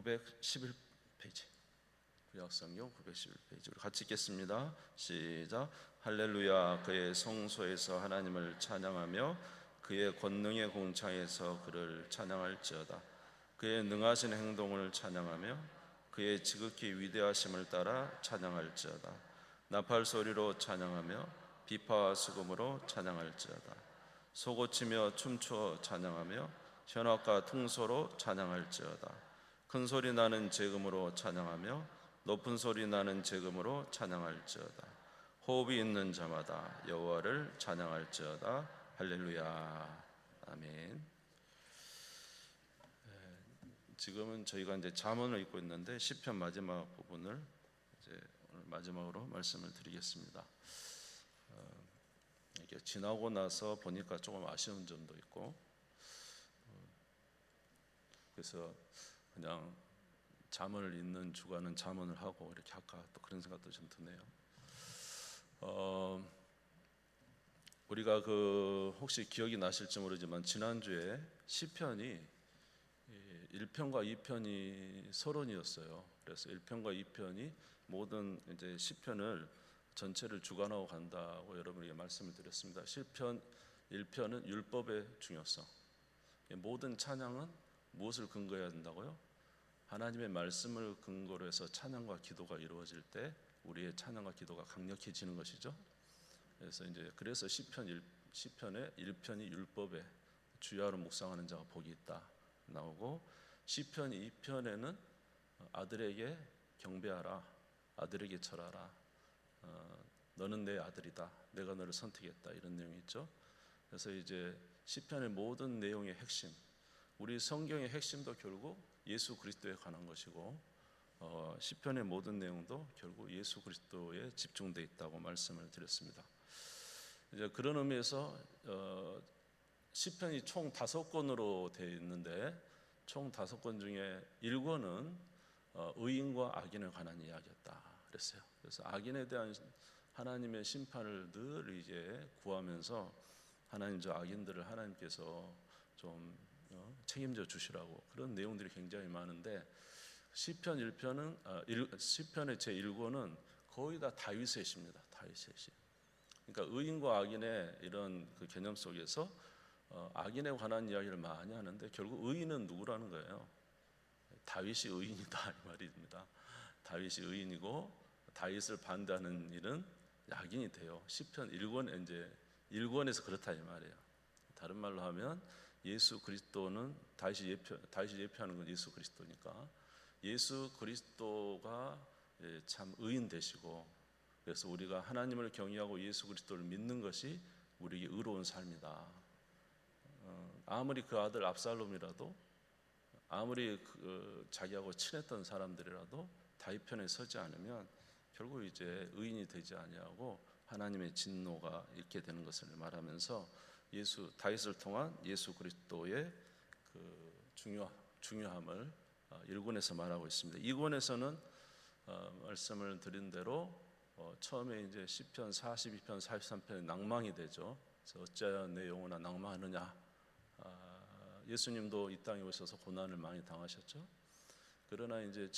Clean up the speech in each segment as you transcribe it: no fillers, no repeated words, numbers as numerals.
911페이지, 구약성경 911페이지 우리 같이 읽겠습니다. 시작. 할렐루야. 그의 성소에서 하나님을 찬양하며 그의 권능의 공창에서 그를 찬양할지어다. 그의 능하신 행동을 찬양하며 그의 지극히 위대하심을 따라 찬양할지어다. 나팔 소리로 찬양하며 비파와 수금으로 찬양할지어다. 소고치며 춤추어 찬양하며 현악과 통소로 찬양할지어다. 큰 소리 나는 제금으로 찬양하며 높은 소리 나는 제금으로 찬양할지어다. 호흡이 있는 자마다 여호와를 찬양할지어다. 할렐루야. 아멘. 지금은 저희가 이제 잠언을 읽고 있는데 시편 마지막 부분을 이제 오늘 마지막으로 말씀을 드리겠습니다. 이게 지나고 나서 보니까 조금 아쉬운 점도 있고, 그래서 그냥 잠언을 읽는 주간은 잠언을 하고 이렇게 할까 또 그런 생각도 좀 드네요. 우리가 혹시 기억이 나실지 모르지만 지난주에 시편이 1편과 2편이 서론이었어요. 그래서 1편과 2편이 모든 이제 시편을 전체를 주관하고 간다고 여러분에게 말씀을 드렸습니다. 시편 1편은 율법의 중요성. 모든 찬양은 무엇을 근거해야 된다고요? 하나님의 말씀을 근거로 해서 찬양과 기도가 이루어질 때 우리의 찬양과 기도가 강력해지는 것이죠. 그래서 시편의 1편이 율법에 주야로 묵상하는 자가 복이 있다 나오고, 시편 2편에는 아들에게 경배하라, 아들에게 절하라, 너는 내 아들이다, 내가 너를 선택했다, 이런 내용이 있죠. 그래서 이제 시편의 모든 내용의 핵심, 우리 성경의 핵심도 결국 예수 그리스도에 관한 것이고, 시편의 모든 내용도 결국 예수 그리스도에 집중되어 있다고 말씀을 드렸습니다. 이제 그런 의미에서 시편이 총 5권으로 되어 있는데, 총 5권 중에 1권은 의인과 악인에 관한 이야기였다 그랬어요. 그래서 악인에 대한 하나님의 심판을 늘 이제 구하면서 하나님 저 악인들을 하나님께서 좀 책임져 주시라고, 그런 내용들이 굉장히 많은데, 시편 1편은 시편의 제 1권은 거의 다 다윗의 시입니다. 다윗의 시. 그러니까 의인과 악인의 이런 그 개념 속에서 악인에 관한 이야기를 많이 하는데, 결국 의인은 누구라는 거예요? 다윗이 의인이다 이 말입니다. 다윗이 의인이고 다윗을 반대하는 일은 악인이 돼요. 시편 1권에서 그렇다 이 말이에요. 다른 말로 하면 예수 그리스도는 다윗이 예표하는 건 예수 그리스도니까, 예수 그리스도가 참 의인 되시고, 그래서 우리가 하나님을 경외하고 예수 그리스도를 믿는 것이 우리에게 의로운 삶이다. 아무리 그 아들 압살롬이라도, 아무리 자기하고 친했던 사람들이라도 다윗 편에 서지 않으면 결국 이제 의인이 되지 아니하고 하나님의 진노가 있게 되는 것을 말하면서 다윗을 통한 예수 그리스도의 그 중요함을 1권에서 말하고 있습니다. 2권에서는 말씀을 드린 대로 처음에 이제 시편 42편, 43편에 낭망이 되죠. 그래서 어찌하여 내 영혼아 낭망하느냐. 예수님도 이 땅에 오셔서 고난을 많이 당하셨죠. 그러나 이제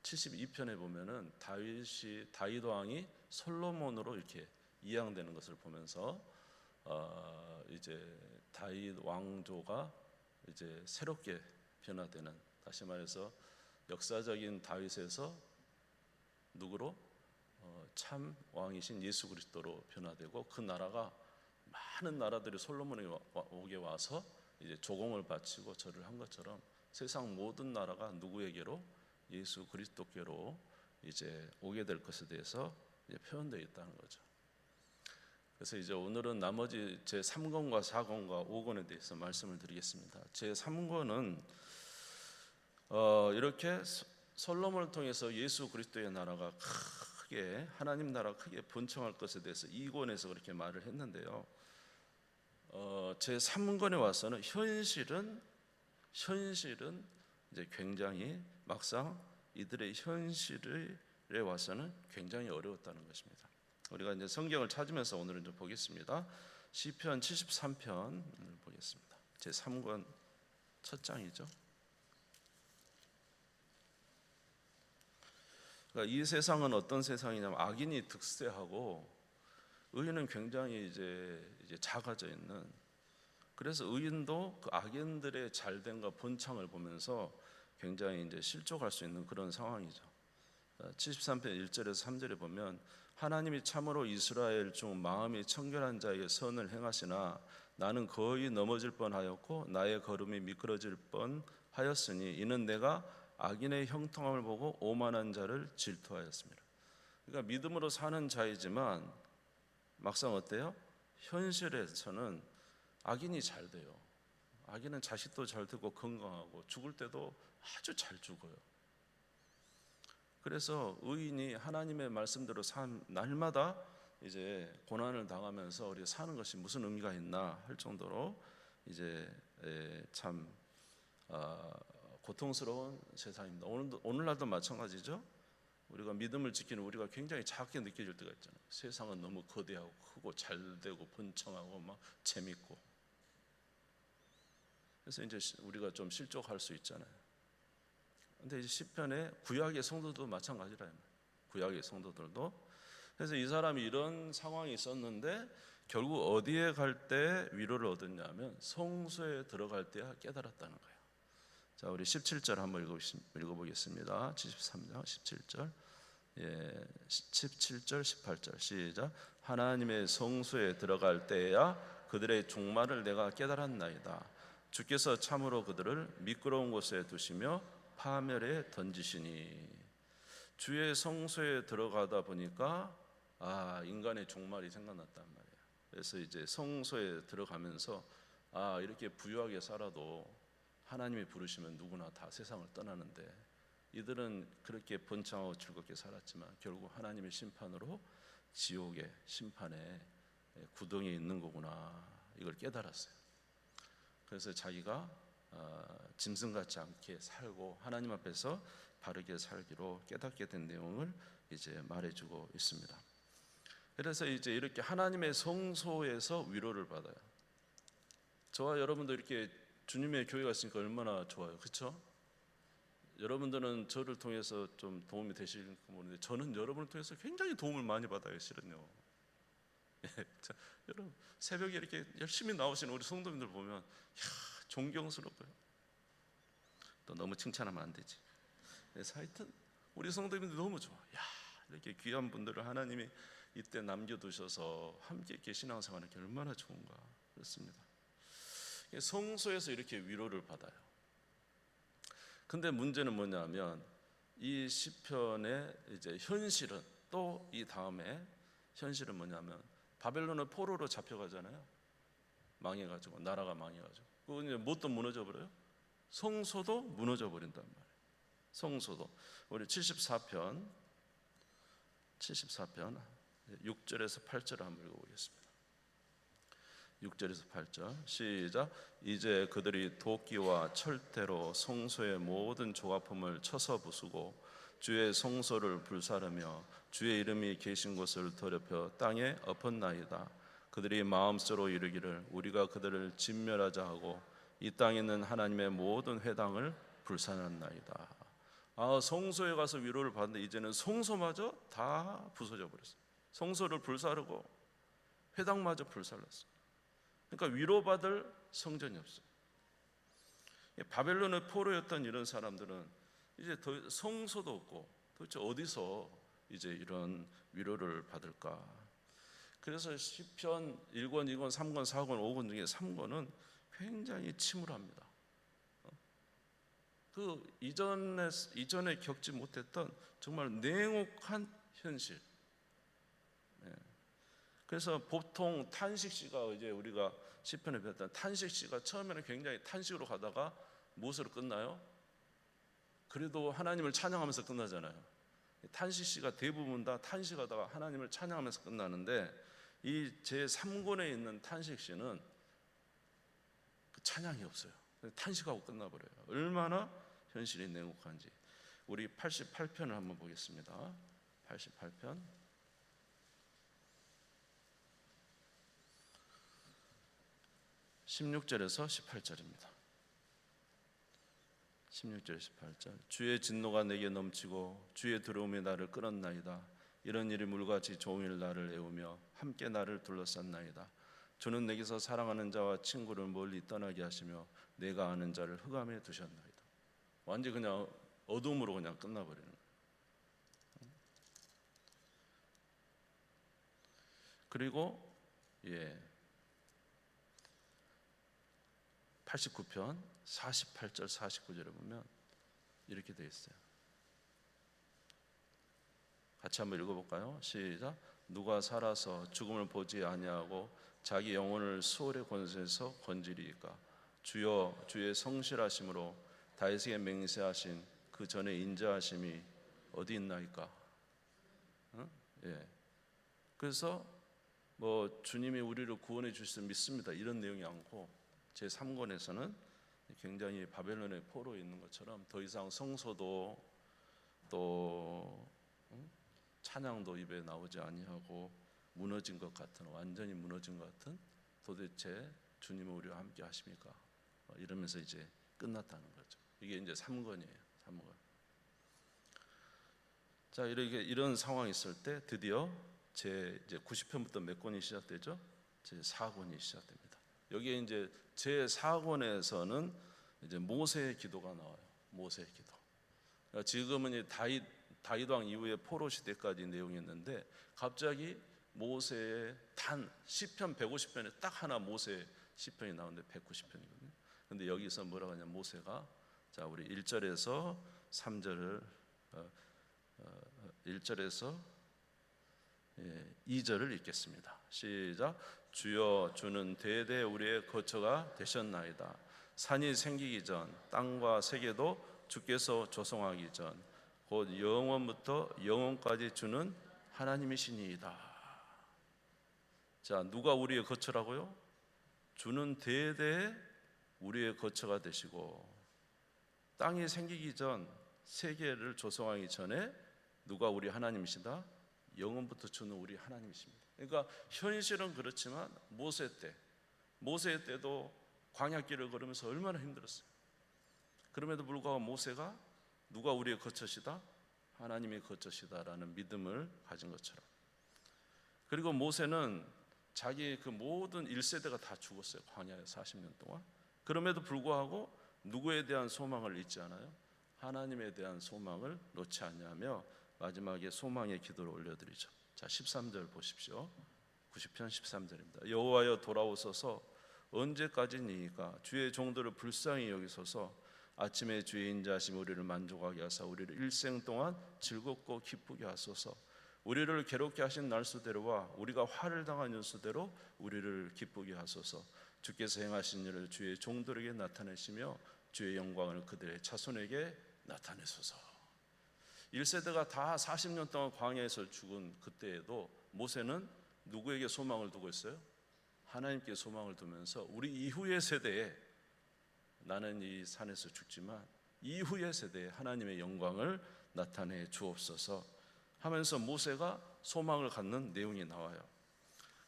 72편에 보면은 다윗 왕이 솔로몬으로 이렇게 이양되는 것을 보면서 이제 다윗 왕조가 이제 새롭게 변화되는, 다시 말해서 역사적인 다윗에서 누구로? 참 왕이신 예수 그리스도로 변화되고, 그 나라가 많은 나라들이 솔로몬에게 와서 이제 조공을 바치고 절을 한 것처럼 세상 모든 나라가 누구에게로? 예수 그리스도께로 이제 오게 될 것에 대해서 이제 표현되어 있다는 거죠. 그래서 이제 오늘은 나머지 제 3권과 4권과 5권에 대해서 말씀을 드리겠습니다. 제 3권은 이렇게 솔로몬을 통해서 예수 그리스도의 나라가 크게, 하나님 나라가 크게 번창할 것에 대해서 2권에서 그렇게 말을 했는데요. 제 3권에 와서는 현실은 이제 굉장히 막상 이들의 현실에 와서는 굉장히 어려웠다는 것입니다. 우리가 이제 성경을 찾으면서 오늘은 좀 보겠습니다. 시편 73편을 보겠습니다. 제 3권 첫 장이죠. 그러니까 이 세상은 어떤 세상이냐면 악인이 득세하고 의인은 굉장히 이제 작아져 있는, 그래서 의인도 그 악인들의 잘됨과 번창을 보면서 굉장히 이제 실족할 수 있는 그런 상황이죠. 73편 1절에서 3절에 보면 하나님이 참으로 이스라엘 중 마음이 청결한 자에게 선을 행하시나 나는 거의 넘어질 뻔하였고 나의 걸음이 미끄러질 뻔하였으니 이는 내가 악인의 형통함을 보고 오만한 자를 질투하였습니다. 그러니까 믿음으로 사는 자이지만 막상 어때요? 현실에서는 악인이 잘 돼요. 악인은 자식도 잘 되고 건강하고 죽을 때도 아주 잘 죽어요. 그래서 의인이 하나님의 말씀대로 산 날마다 이제 고난을 당하면서 우리가 사는 것이 무슨 의미가 있나 할 정도로 이제 참 고통스러운 세상입니다. 오늘날도 마찬가지죠. 우리가 믿음을 지키는 우리가 굉장히 작게 느껴질 때가 있잖아요. 세상은 너무 거대하고 크고 잘되고 번창하고 막 재밌고, 그래서 이제 우리가 좀 실족할 수 있잖아요. 근데 이제 시편의 구약의 성도도 마찬가지라. 구약의 성도들도. 그래서 이 사람이 이런 상황이 있었는데 결국 어디에 갈 때 위로를 얻었냐면 성소에 들어갈 때야 깨달았다는 거예요. 자, 우리 17절 한번 읽어보겠습니다. 73장 17절. 17절 18절 시작. 하나님의 성소에 들어갈 때야 그들의 종말을 내가 깨달았나이다. 주께서 참으로 그들을 미끄러운 곳에 두시며 파멸에 던지시니. 주의 성소에 들어가다 보니까 인간의 종말이 생각났단 말이에요. 그래서 이제 성소에 들어가면서 이렇게 부유하게 살아도 하나님이 부르시면 누구나 다 세상을 떠나는데 이들은 그렇게 번창하고 즐겁게 살았지만 결국 하나님의 심판으로 지옥의 심판에 구덩이에 있는 거구나, 이걸 깨달았어요. 그래서 자기가 짐승 같지 않게 살고 하나님 앞에서 바르게 살기로 깨닫게 된 내용을 이제 말해주고 있습니다. 그래서 이제 이렇게 하나님의 성소에서 위로를 받아요. 저와 여러분도 이렇게 주님의 교회가 있으니까 얼마나 좋아요, 그렇죠? 여러분들은 저를 통해서 좀 도움이 되실지 모르는데 저는 여러분을 통해서 굉장히 도움을 많이 받아요, 실은요. 여러분 새벽에 이렇게 열심히 나오시는 우리 성도님들 보면 존경스럽고요. 또 너무 칭찬하면 안 되지. 그래서 하여튼 우리 성도님들 너무 좋아. 이렇게 귀한 분들을 하나님이 이때 남겨두셔서 함께 이렇게 신앙생활하는 게 얼마나 좋은가. 그렇습니다. 성소에서 이렇게 위로를 받아요. 근데 문제는 뭐냐면 이 시편의 이제 현실은, 또 이 다음에 현실은 뭐냐면 바벨론의 포로로 잡혀가잖아요. 망해가지고, 나라가 망해가지고, 그거 이제 뭣도 무너져 버려요. 성소도 무너져 버린단 말이에요. 성소도. 우리 74편 6절에서 8절을 한번 읽어보겠습니다. 6절에서 8절 시작. 이제 그들이 도끼와 철퇴로 성소의 모든 조각품을 쳐서 부수고 주의 성소를 불사르며 주의 이름이 계신 곳을 더럽혀 땅에 엎었나이다. 그들이 마음속으로 이르기를 우리가 그들을 진멸하자 하고 이 땅에 있는 하나님의 모든 회당을 불사났나이다. 성소에 가서 위로를 받는데 이제는 성소마저 다 부서져 버렸어요. 성소를 불사르고 회당마저 불살랐어요. 그러니까 위로받을 성전이 없어요. 바벨론의 포로였던 이런 사람들은 이제 더 성소도 없고 도대체 어디서 이제 이런 위로를 받을까? 그래서 시편 1권, 2권, 3권, 4권, 5권 중에 3권은 굉장히 침울합니다. 그 이전에 겪지 못했던 정말 냉혹한 현실. 그래서 보통 탄식시가 이제 우리가 시편에 배웠던 탄식시가 처음에는 굉장히 탄식으로 가다가 무엇으로 끝나요? 그래도 하나님을 찬양하면서 끝나잖아요. 탄식시가 대부분 다 탄식하다가 하나님을 찬양하면서 끝나는데 이 제3권에 있는 탄식시는 그 찬양이 없어요. 탄식하고 끝나버려요. 얼마나 현실이 냉혹한지. 우리 88편을 한번 보겠습니다. 88편 16절에서 18절입니다. 16절 18절 주의 진노가 내게 넘치고 주의 두려움이 나를 끌었나이다. 이런 일이 물같이 종일 나를 애우며 함께 나를 둘러쌌나이다. 주는 내게서 사랑하는 자와 친구를 멀리 떠나게 하시며 내가 아는 자를 흑암에 두셨나이다. 완전히 그냥 어둠으로 그냥 끝나버리는 거예요. 그리고 89편 48절 49절에 보면 이렇게 되어 있어요. 같이 한번 읽어볼까요? 시작. 누가 살아서 죽음을 보지 아니하고 자기 영혼을 수월의 권세에서 건지리이까. 주여 주의 성실하심으로 다윗에게 맹세하신 그 전에 인자하심이 어디 있나이까. 그래서 뭐 주님이 우리를 구원해 주실 수 믿습니다 이런 내용이 않고 제3권에서는 굉장히 바벨론의 포로에 있는 것처럼 더 이상 성소도 또 찬양도 입에 나오지 아니하고 무너진 것 같은, 완전히 무너진 것 같은, 도대체 주님은 우리와 함께 하십니까? 이러면서 이제 끝났다는 거죠. 이게 이제 3권이에요. 3권. 자, 이런 상황이 있을 때 드디어 이제 90편부터 몇 권이 시작되죠? 제 4권이 시작됩니다. 여기에 이제 제 4권에서는 이제 모세의 기도가 나와요. 모세의 기도. 그러니까 지금은 이제 다윗 왕 이후에 포로 시대까지 내용이었는데 갑자기 모세의 단 시편 150편에 딱 하나 모세 시편이 나오는데 190편이거든요. 근데 여기서 뭐라고 하냐, 모세가 자 우리 1절에서 3절을 1절에서 2절을 읽겠습니다. 시작. 주여 주는 대대 우리의 거처가 되셨나이다. 산이 생기기 전 땅과 세계도 주께서 조성하기 전 곧 영원부터 영원까지 주는 하나님이시니이다. 자, 누가 우리의 거처라고요? 주는 대대 우리의 거처가 되시고 땅이 생기기 전 세계를 조성하기 전에 누가 우리 하나님이시다? 영원부터 주는 우리 하나님이십니다. 그러니까 현실은 그렇지만 모세 때도 광야길을 걸으면서 얼마나 힘들었어요. 그럼에도 불구하고 모세가 누가 우리의 거처시다? 하나님의 거처시다라는 믿음을 가진 것처럼. 그리고 모세는 자기 그 모든 1세대가 다 죽었어요. 광야에 40년 동안. 그럼에도 불구하고 누구에 대한 소망을 잊지 않아요? 하나님에 대한 소망을 놓지 않냐며 마지막에 소망의 기도를 올려드리죠. 자, 13절 보십시오. 90편 13절입니다. 여호와여 돌아오소서. 언제까지니까 주의 종들을 불쌍히 여기소서. 아침에 주의 인자하심 우리를 만족하게 하사 우리를 일생 동안 즐겁고 기쁘게 하소서. 우리를 괴롭게 하신 날수대로와 우리가 화를 당한 연수대로 우리를 기쁘게 하소서. 주께서 행하신 일을 주의 종들에게 나타내시며 주의 영광을 그들의 자손에게 나타내소서. 1세대가 다 40년 동안 광야에서 죽은 그때에도 모세는 누구에게 소망을 두고 있어요? 하나님께 소망을 두면서 우리 이후의 세대에 나는 이 산에서 죽지만 이후의 세대에 하나님의 영광을 나타내 주옵소서 하면서 모세가 소망을 갖는 내용이 나와요.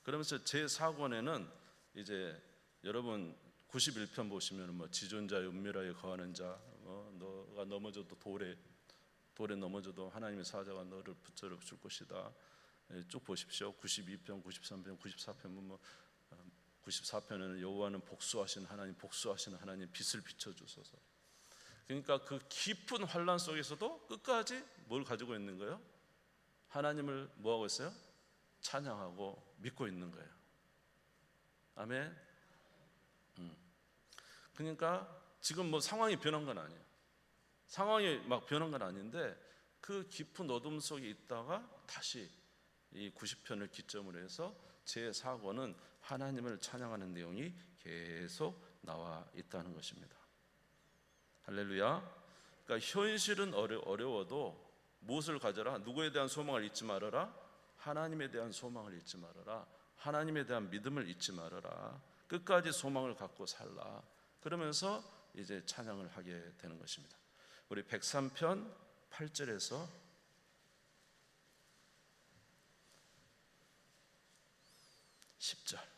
그러면서 제4권에는 이제 여러분 91편 보시면 뭐 지존자의 은밀하에 거하는 자, 너가 넘어져도 돌에 넘어져도 하나님의 사자가 너를 붙들어 줄 것이다. 쭉 보십시오. 92편, 93편, 94편 보면 94편에는 여호와는 복수하신 하나님 빛을 비춰주소서. 그러니까 그 깊은 환란 속에서도 끝까지 뭘 가지고 있는 거예요? 하나님을 뭐하고 있어요? 찬양하고 믿고 있는 거예요. 아멘. 그러니까 지금 뭐 상황이 변한 건 아니에요. 상황이 막 변한 건 아닌데 그 깊은 어둠 속에 있다가 다시 이 90편을 기점으로 해서 제4권은 하나님을 찬양하는 내용이 계속 나와 있다는 것입니다. 할렐루야. 그러니까 현실은 어려워도 무엇을 가져라? 누구에 대한 소망을 잊지 말아라. 하나님에 대한 소망을 잊지 말아라. 하나님에 대한 믿음을 잊지 말아라. 끝까지 소망을 갖고 살라. 그러면서 이제 찬양을 하게 되는 것입니다. 우리 103편 8절에서 10절.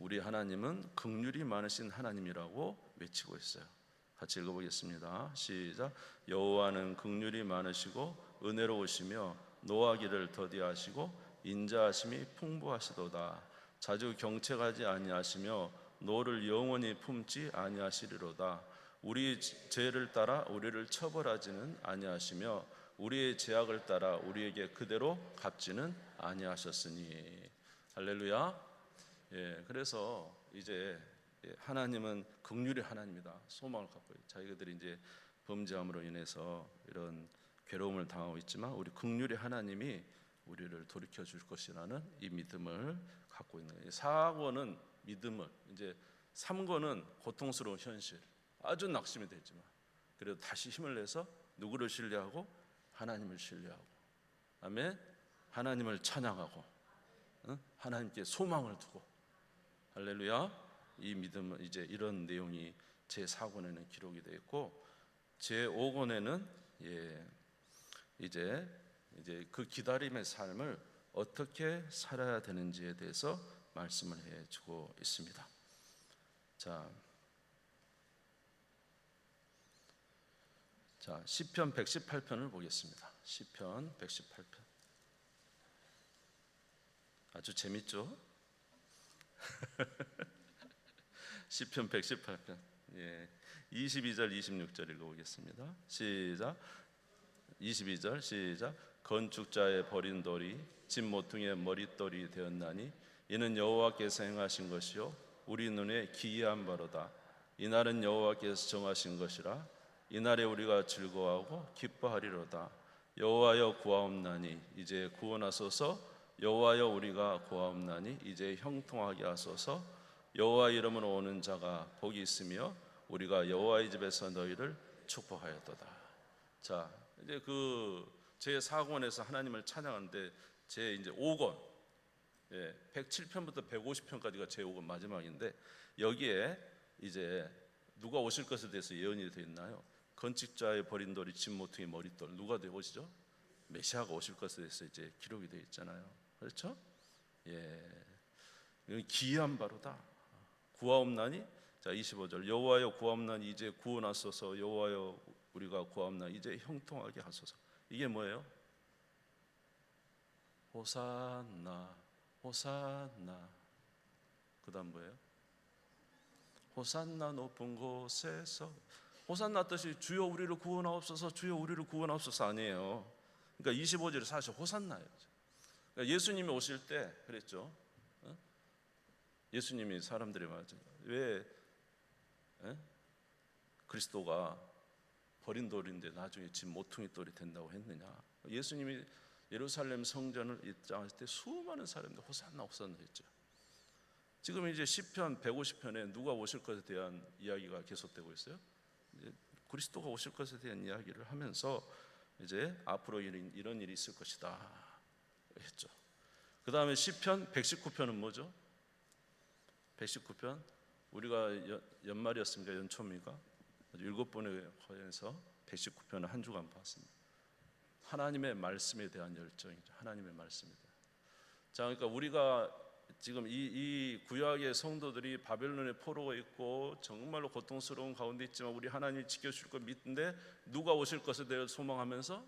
우리 하나님은 긍휼이 많으신 하나님이라고 외치고 있어요. 같이 읽어보겠습니다. 시작. 여호와는 긍휼이 많으시고 은혜로우시며 노하기를 더디하시고 인자하심이 풍부하시도다. 자주 경책하지 아니하시며 노를 영원히 품지 아니하시리로다. 우리 죄를 따라 우리를 처벌하지는 아니하시며 우리의 죄악을 따라 우리에게 그대로 갚지는 아니하셨으니. 할렐루야. 그래서 이제 하나님은 긍휼의 하나님이다. 소망을 갖고 자기들이 이제 범죄함으로 인해서 이런 괴로움을 당하고 있지만 우리 긍휼의 하나님이 우리를 돌이켜 줄 것이라는 이 믿음을 갖고 있는 거예요. 4권은 믿음을, 이제 3권은 고통스러운 현실, 아주 낙심이 되지만 그래도 다시 힘을 내서 누구를 신뢰하고? 하나님을 신뢰하고, 아멘. 하나님을 찬양하고, 하나님께 소망을 두고. 할렐루야. 이 믿음은 이제 이런 내용이 제4권에는 기록이 되어 있고, 제5권에는 이제 그 기다림의 삶을 어떻게 살아야 되는지에 대해서 말씀을 해주고 있습니다. 자, 시편 118편을 보겠습니다. 시편 118편. 아주 재밌죠? 시편 118편 22절 26절 읽어보겠습니다. 시작. 22절 시작. 건축자의 버린 돌이 집 모퉁이의 머릿돌이 되었나니 이는 여호와께서 행하신 것이요 우리 눈에 기이한 바로다. 이날은 여호와께서 정하신 것이라 이날에 우리가 즐거워하고 기뻐하리로다. 여호와여 구하옵나니 이제 구원하소서. 여호와여 우리가 구하옵나니 이제 형통하게 하소서. 여호와 이름으로 오는 자가 복이 있으며 우리가 여호와의 집에서 너희를 축복하였도다. 자, 이제 그 제4권에서 하나님을 찬양하는데 제 이제 5권 107편부터 150편까지가 제5권 마지막인데, 여기에 이제 누가 오실 것에 대해서 예언이 되어 있나요? 건축자의 버린 돌이 집 모퉁이 머릿돌. 누가 오시죠? 메시아가 오실 것에 대해서 이제 기록이 되어 있잖아요. 그렇죠? 기이한 바로다. 구하옵나니, 자 25절 여호와여 구하옵나니 이제 구원하소서. 여호와여 우리가 구하옵나니 이제 형통하게 하소서. 이게 뭐예요? 호산나 호산나. 그 다음 뭐예요? 호산나 높은 곳에서. 호산나 뜻이 주여 우리를 구원하옵소서, 주여 우리를 구원하옵소서 아니에요. 그러니까 25절이 사실 호산나예요. 그러니까 예수님이 오실 때 그랬죠. 예수님이 사람들이 말하죠. 왜 그리스도가 버린 돌인데 나중에 집 모퉁이 돌이 된다고 했느냐. 예수님이 예루살렘 성전을 입장했을 때 수많은 사람들이 호산나 호산나 했죠. 지금 이제 시편 150편에 누가 오실 것에 대한 이야기가 계속되고 있어요. 이제 그리스도가 오실 것에 대한 이야기를 하면서 이제 앞으로 이런 일이 있을 것이다 했죠. 그 다음에 시편 119편은 뭐죠? 119편 우리가 연말이었습니까? 연초입니까? 7번에 걸려서 119편을 한 주간 봤습니다. 하나님의 말씀에 대한 열정이죠. 하나님의 말씀에 대한. 자, 그러니까 우리가 지금 이 구약의 성도들이 바벨론의 포로가 있고 정말로 고통스러운 가운데 있지만 우리 하나님이 지켜줄 걸 믿는데 누가 오실 것에 대해 소망하면서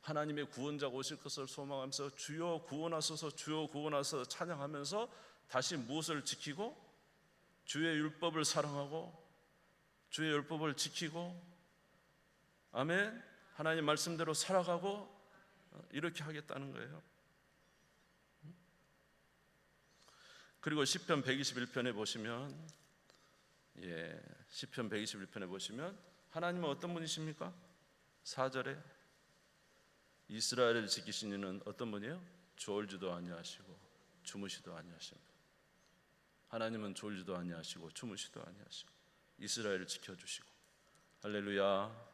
하나님의 구원자가 오실 것을 소망하면서 주여 구원하소서, 주여 구원하소서 찬양하면서 다시 무엇을 지키고? 주의 율법을 사랑하고 주의 율법을 지키고, 아멘, 하나님 말씀대로 살아가고 이렇게 하겠다는 거예요. 그리고 시편 121편에 보시면 시편 121편에 보시면 하나님은 어떤 분이십니까? 4절에 이스라엘을 지키신 이는 어떤 분이에요? 졸지도 아니하시고 주무시도 아니하십니다. 하나님은 졸지도 아니하시고 주무시도 아니하시고 이스라엘을 지켜주시고. 할렐루야.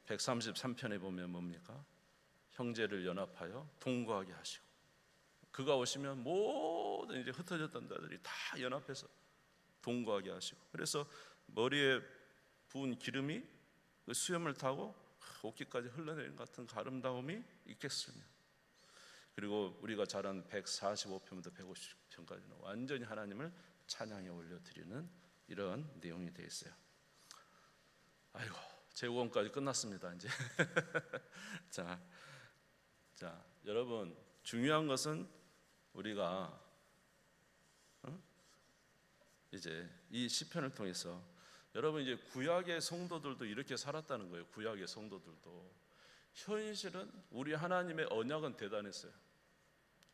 133편에 보면 뭡니까? 형제를 연합하여 동거하게 하시고, 그가 오시면 모든 이제 흩어졌던 자들이 다 연합해서 동거하게 하시고, 그래서 머리에 부은 기름이 그 수염을 타고 옷깃까지 흘러내리는 같은 아름다움이 있겠으며, 그리고 우리가 잘 아는 145편부터 150편까지는 완전히 하나님을 찬양에 올려드리는 이런 내용이 되어 있어요. 재구원까지 끝났습니다. 이제 자, 여러분 중요한 것은 우리가 이제 이 시편을 통해서 여러분 이제 구약의 성도들도 이렇게 살았다는 거예요. 구약의 성도들도 현실은 우리 하나님의 언약은 대단했어요.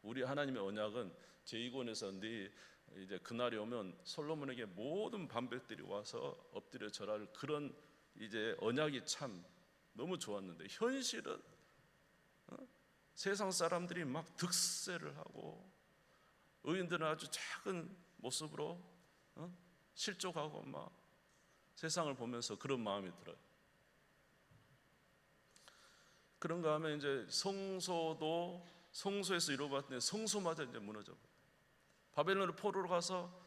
우리 하나님의 언약은 제2권에서 이제 그날이 오면 솔로몬에게 모든 반백들이 와서 엎드려 절할 그런 이제 언약이 참 너무 좋았는데 현실은 세상 사람들이 막 득세를 하고 의인들은 아주 작은 모습으로 실족하고 막 세상을 보면서 그런 마음이 들어요. 그런가 하면 이제 성소에서 이루어봤는데 성소마저 이제 무너져 버려요. 바벨론의 포로로 가서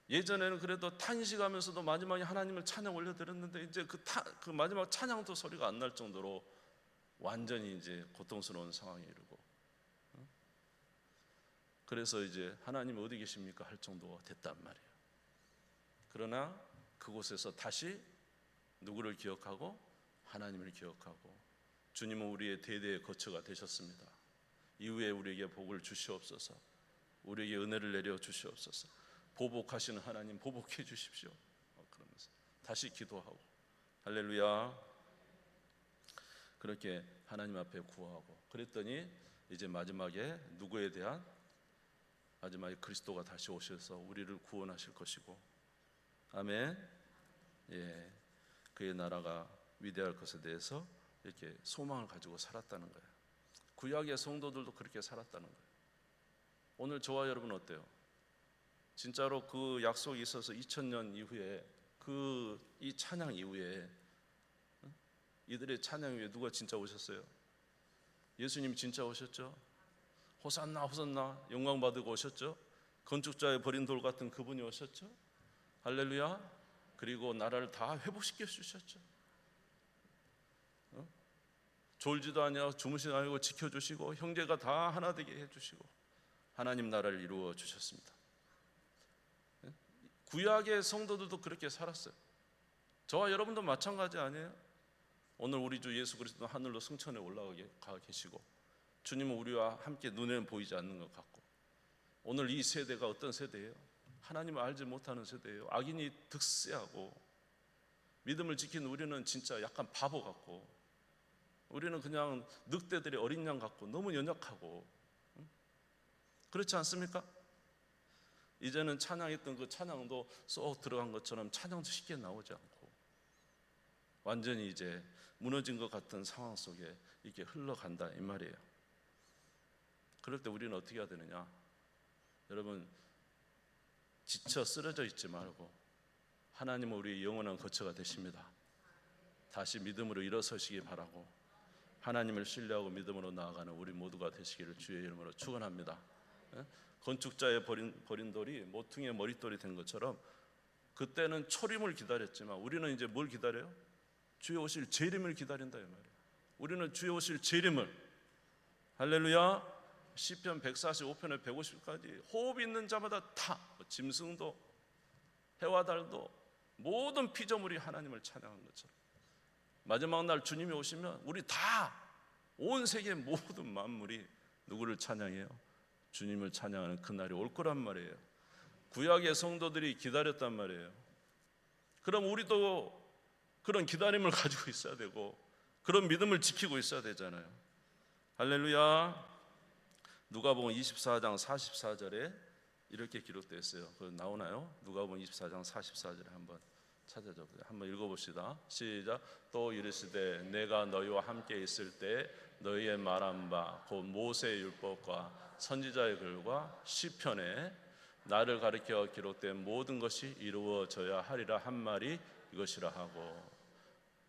예전에는 그래도 탄식하면서도 마지막에 하나님을 찬양 올려드렸는데 이제 그 마지막 찬양도 소리가 안 날 정도로 완전히 이제 고통스러운 상황에 이르고 그래서 이제 하나님 어디 계십니까 할 정도가 됐단 말이에요. 그러나 그곳에서 다시 누구를 기억하고 하나님을 기억하고 주님은 우리의 대대의 거처가 되셨습니다. 이후에 우리에게 복을 주시옵소서. 우리에게 은혜를 내려 주시옵소서. 보복하시는 하나님 보복해 주십시오. 그러면서 다시 기도하고 할렐루야. 그렇게 하나님 앞에 구하고 그랬더니 이제 마지막에 누구에 대한 마지막에 그리스도가 다시 오셔서 우리를 구원하실 것이고 아멘. 예, 그의 나라가 위대할 것에 대해서 이렇게 소망을 가지고 살았다는 거예요. 구약의 성도들도 그렇게 살았다는 거예요. 오늘 저와 여러분 어때요? 진짜로 그 약속이 있어서 2000년 이후에 이 찬양 이후에 이들의 찬양 위에 누가 진짜 오셨어요? 예수님 진짜 오셨죠? 호산나 호산나 영광 받으고 오셨죠? 건축자의 버린 돌 같은 그분이 오셨죠? 할렐루야. 그리고 나라를 다 회복시켜 주셨죠. 졸지도 아니하고 주무시도 아니고 지켜주시고 형제가 다 하나 되게 해주시고 하나님 나라를 이루어 주셨습니다. 구약의 성도들도 그렇게 살았어요. 저와 여러분도 마찬가지 아니에요? 오늘 우리 주 예수 그리스도 하늘로 승천에 올라가 계시고 주님은 우리와 함께 눈에는 보이지 않는 것 같고 오늘 이 세대가 어떤 세대예요? 하나님을 알지 못하는 세대예요. 악인이 득세하고 믿음을 지킨 우리는 진짜 약간 바보 같고 우리는 그냥 늑대들의 어린 양 같고 너무 연약하고 그렇지 않습니까? 이제는 찬양했던 그 찬양도 쏙 들어간 것처럼 찬양도 쉽게 나오지 않고 완전히 이제 무너진 것 같은 상황 속에 이렇게 흘러간다 이 말이에요. 그럴 때 우리는 어떻게 해야 되느냐? 여러분 지쳐 쓰러져 있지 말고 하나님은 우리의 영원한 거처가 되십니다. 다시 믿음으로 일어서시기 바라고 하나님을 신뢰하고 믿음으로 나아가는 우리 모두가 되시기를 주의 이름으로 축원합니다. 건축자의 버린 돌이 모퉁이의 머릿돌이 된 것처럼 그때는 초림을 기다렸지만 우리는 이제 뭘 기다려요? 주의 오실 재림을 기다린다 이 말이에요. 우리는 주의 오실 재림을 할렐루야. 시편 145편에 150까지 호흡 있는 자마다 다 짐승도 해와 달도 모든 피조물이 하나님을 찬양한 것처럼 마지막 날 주님이 오시면 우리 다 온 세계 모든 만물이 누구를 찬양해요? 주님을 찬양하는 그날이 올 거란 말이에요. 구약의 성도들이 기다렸단 말이에요. 그럼 우리도 그런 기다림을 가지고 있어야 되고 그런 믿음을 지키고 있어야 되잖아요. 할렐루야. 누가복음 24장 44절에 이렇게 기록되어 있어요. 그거 나오나요? 누가복음 24장 44절에 한번 찾아줘 보세요. 한번 읽어봅시다. 시작. 또 이르시되 내가 너희와 함께 있을 때 너희의 말한 바 곧 모세의 율법과 선지자의 글과 시편에 나를 가리켜 기록된 모든 것이 이루어져야 하리라 한 말이 이것이라 하고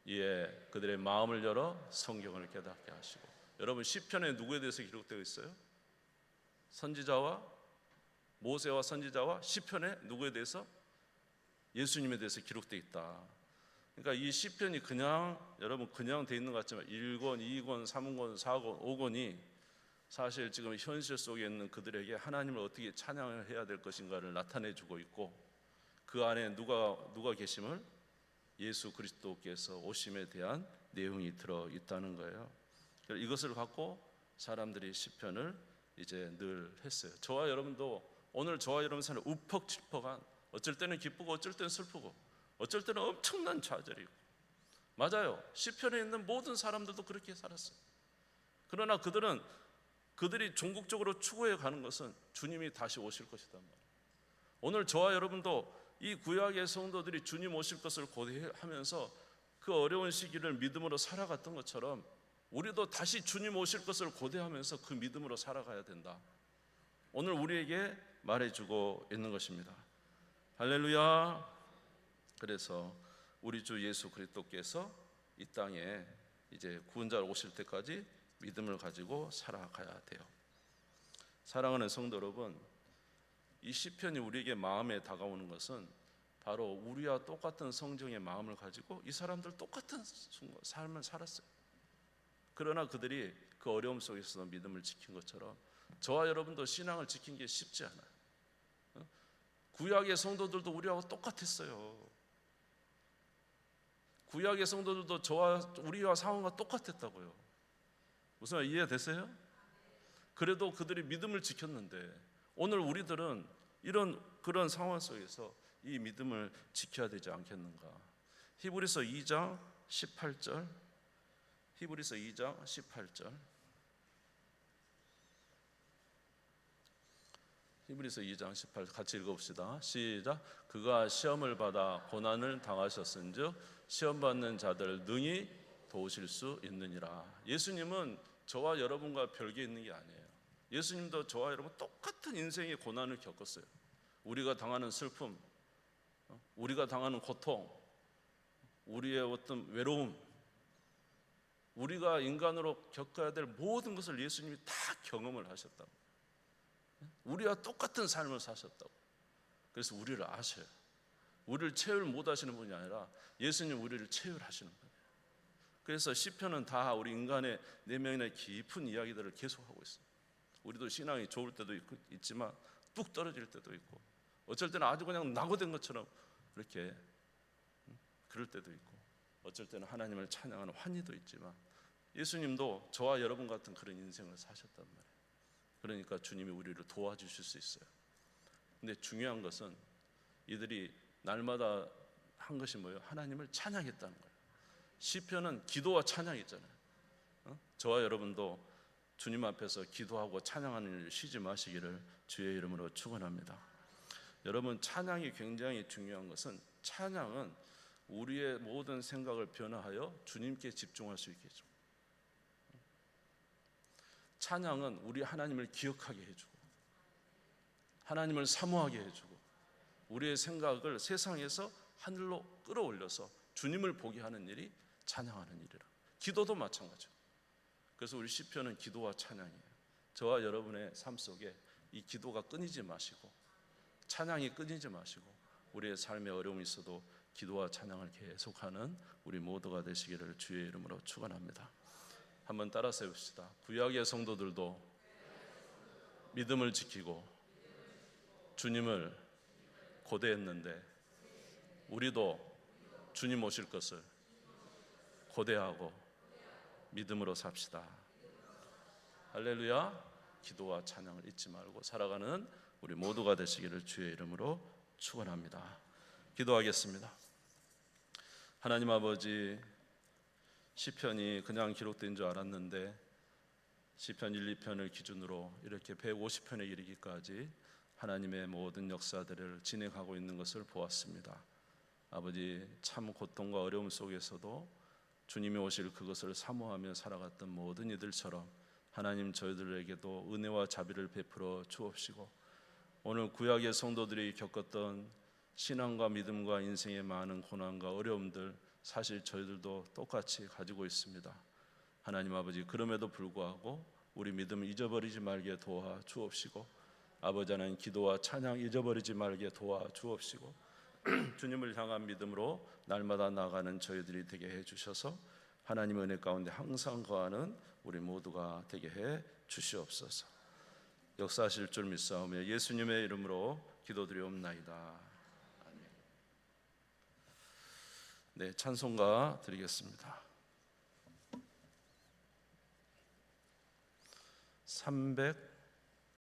이에 그들의 마음을 열어 성경을 깨닫게 하시고. 여러분 시편에 누구에 대해서 기록되어 있어요? 선지자와 모세와 선지자와 시편에 누구에 대해서? 예수님에 대해서 기록되어 있다. 그러니까 이 시편이 그냥 여러분 그냥 돼 있는 것 같지만 1권, 2권, 3권, 4권, 5권이 사실 지금 현실 속에 있는 그들에게 하나님을 어떻게 찬양을 해야 될 것인가를 나타내 주고 있고 그 안에 누가 계심을 예수 그리스도께서 오심에 대한 내용이 들어 있다는 거예요. 이것을 갖고 사람들이 시편을 이제 늘 했어요. 저와 여러분도 오늘 저와 여러분 삶에 우퍽칠퍽한, 어쩔 때는 기쁘고 어쩔 때는 슬프고 어쩔 때는 엄청난 좌절이고, 맞아요. 시편에 있는 모든 사람들도 그렇게 살았어요. 그러나 그들이 종국적으로 추구해 가는 것은 주님이 다시 오실 것이단 말이에요. 오늘 저와 여러분도 이 구약의 성도들이 주님 오실 것을 고대하면서 그 어려운 시기를 믿음으로 살아갔던 것처럼 우리도 다시 주님 오실 것을 고대하면서 그 믿음으로 살아가야 된다. 오늘 우리에게 말해주고 있는 것입니다. 할렐루야. 그래서 우리 주 예수 그리스도께서 이 땅에 이제 구원자로 오실 때까지 믿음을 가지고 살아가야 돼요. 사랑하는 성도 여러분, 이 시편이 우리에게 마음에 다가오는 것은 바로 우리와 똑같은 성정의 마음을 가지고 이 사람들 똑같은 삶을 살았어요. 그러나 그들이 그 어려움 속에서 믿음을 지킨 것처럼 저와 여러분도 신앙을 지킨 게 쉽지 않아요. 구약의 성도들도 우리하고 똑같았어요. 구약의 성도들도 우리와 상황과 똑같았다고요. 무슨 말 이해되세요? 그래도 그들이 믿음을 지켰는데 오늘 우리들은 그런 상황 속에서 이 믿음을 지켜야 되지 않겠는가? 히브리서 2장 18절. 히브리서 2장 18절. 히브리서 2장 18 같이 읽어봅시다. 시작. 그가 시험을 받아 고난을 당하셨은즉 시험 받는 자들 능히 도우실 수 있느니라. 예수님은 저와 여러분과 별개 있는 게 아니에요. 예수님도 저와 여러분 똑같은 인생의 고난을 겪었어요. 우리가 당하는 슬픔, 우리가 당하는 고통, 우리의 어떤 외로움, 우리가 인간으로 겪어야 될 모든 것을 예수님이 다 경험을 하셨다고. 우리와 똑같은 삶을 사셨다고. 그래서 우리를 아셔요. 우리를 체휼 못 하시는 분이 아니라 예수님 우리를 체휼하시는 거예요. 그래서 시편은 다 우리 인간의 내면의 깊은 이야기들을 계속하고 있어요. 우리도 신앙이 좋을 때도 있지만 뚝 떨어질 때도 있고, 어쩔 때는 아주 그냥 낙오된 것처럼 이렇게 그럴 때도 있고, 어쩔 때는 하나님을 찬양하는 환희도 있지만 예수님도 저와 여러분 같은 그런 인생을 사셨단 말이에요. 그러니까 주님이 우리를 도와주실 수 있어요. 근데 중요한 것은 이들이 날마다 한 것이 뭐예요? 하나님을 찬양했다는 거예요. 시편은 기도와 찬양이잖아요. 저와 여러분도 주님 앞에서 기도하고 찬양하는 일을 쉬지 마시기를 주의 이름으로 축원합니다. 여러분, 찬양이 굉장히 중요한 것은, 찬양은 우리의 모든 생각을 변화하여 주님께 집중할 수 있게 해줘. 찬양은 우리 하나님을 기억하게 해주고 하나님을 사모하게 해주고 우리의 생각을 세상에서 하늘로 끌어올려서 주님을 보게 하는 일이 찬양하는 일이라. 기도도 마찬가지예요. 그래서 우리 시편은 기도와 찬양이에요. 저와 여러분의 삶 속에 이 기도가 끊이지 마시고 찬양이 끊이지 마시고 우리의 삶에 어려움이 있어도 기도와 찬양을 계속하는 우리 모두가 되시기를 주의 이름으로 축원합니다. 한번 따라서 해봅시다. 구약의 성도들도 믿음을 지키고 주님을 고대했는데 우리도 주님 오실 것을 고대하고 믿음으로 삽시다. 할렐루야. 기도와 찬양을 잊지 말고 살아가는 우리 모두가 되시기를 주의 이름으로 축원합니다. 기도하겠습니다. 하나님 아버지, 시편이 그냥 기록된 줄 알았는데 시편 1, 2편을 기준으로 이렇게 150편에 이르기까지 하나님의 모든 역사들을 진행하고 있는 것을 보았습니다. 아버지, 참 고통과 어려움 속에서도 주님이 오실 그것을 사모하며 살아갔던 모든 이들처럼 하나님 저희들에게도 은혜와 자비를 베풀어 주옵시고, 오늘 구약의 성도들이 겪었던 신앙과 믿음과 인생의 많은 고난과 어려움들 사실 저희들도 똑같이 가지고 있습니다. 하나님 아버지, 그럼에도 불구하고 우리 믿음을 잊어버리지 말게 도와 주옵시고, 아버지 하나님 기도와 찬양 잊어버리지 말게 도와 주옵시고, 주님을 향한 믿음으로 날마다 나아가는 저희들이 되게 해주셔서 하나님의 은혜 가운데 항상 거하는 우리 모두가 되게 해 주시옵소서. 역사하실 줄 믿사오며 예수님의 이름으로 기도드리옵나이다. 아멘. 네, 찬송가 드리겠습니다. 300